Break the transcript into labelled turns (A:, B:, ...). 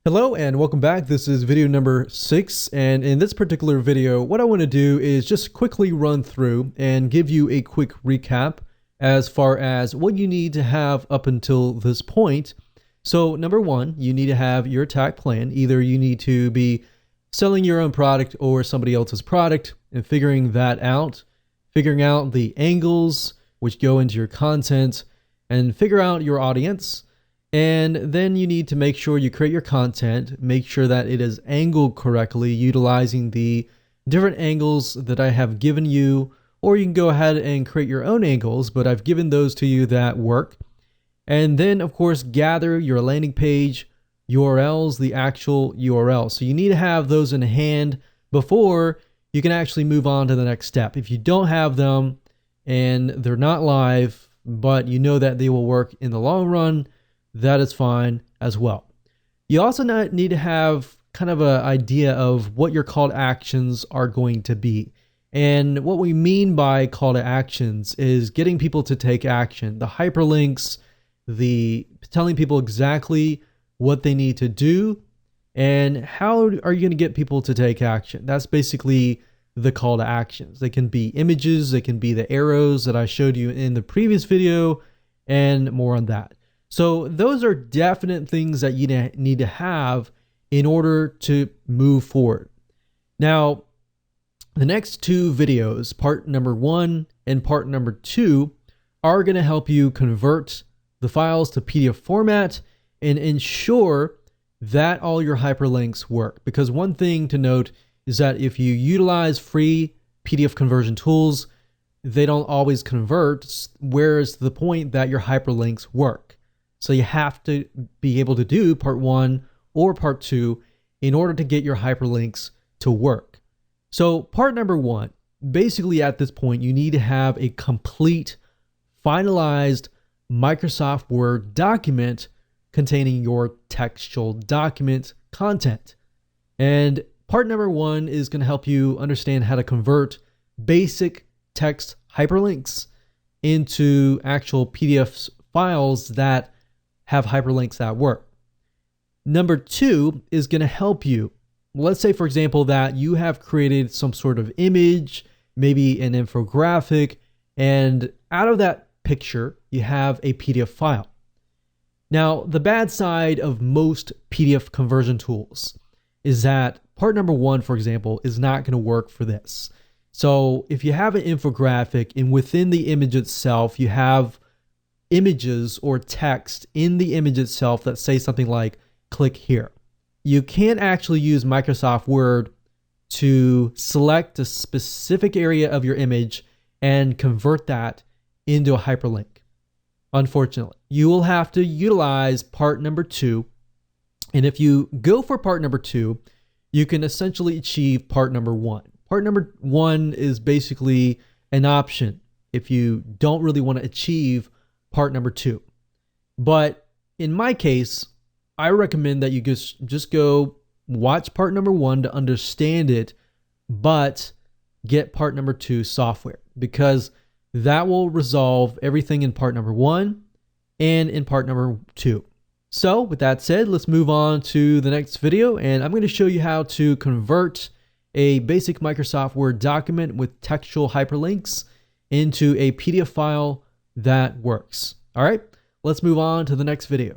A: Hello and welcome back. This is video number 6, and in this particular video what I want to do is just quickly run through and give you a quick recap as far as what you need to have up until this point. So number 1, you need to have your attack plan. Either you need to be selling your own product or somebody else's product and figuring that out, figuring out the angles which go into your content, and figure out your audience. And then you need to make sure you create your content, make sure that it is angled correctly, utilizing the different angles that I have given you, or you can go ahead and create your own angles, but I've given those to you that work. And then of course, gather your landing page URLs, the actual URL. So you need to have those in hand before you can actually move on to the next step. If you don't have them and they're not live, but you know that they will work in the long run, that is fine as well. You also need to have kind of an idea of what your call to actions are going to be. And what we mean by call to actions is getting people to take action. The hyperlinks, the telling people exactly what they need to do, and how are you going to get people to take action. That's basically the call to actions. They can be images, they can be the arrows that I showed you in the previous video, and more on that. So those are definite things that you need to have in order to move forward. Now, the next two videos, part number 1 and part number 2, are going to help you convert the files to PDF format and ensure that all your hyperlinks work. Because one thing to note is that if you utilize free PDF conversion tools, they don't always convert, whereas to the point that your hyperlinks work. So you have to be able to do part 1 or part 2 in order to get your hyperlinks to work. So part number 1, basically at this point, you need to have a complete, finalized Microsoft Word document containing your textual document content. And part number 1 is going to help you understand how to convert basic text hyperlinks into actual PDF files that have hyperlinks that work. Number 2 is going to help you. Let's say, for example, that you have created some sort of image, maybe an infographic, and out of that picture, you have a PDF file. Now, the bad side of most PDF conversion tools is that part number 1, for example, is not going to work for this. So if you have an infographic and within the image itself, you have images or text in the image itself that say something like click here, you can't actually use Microsoft Word to select a specific area of your image and convert that into a hyperlink. Unfortunately, you will have to utilize part number 2. And if you go for part number 2, you can essentially achieve part number 1. Part number 1 is basically an option if you don't really want to achieve part number 2. But in my case, I recommend that you just go watch part number 1 to understand it, but get part number 2 software, because that will resolve everything in part number 1 and in part number 2. So with that said, let's move on to the next video, and I'm going to show you how to convert a basic Microsoft Word document with textual hyperlinks into a PDF file that works. All right, let's move on to the next video.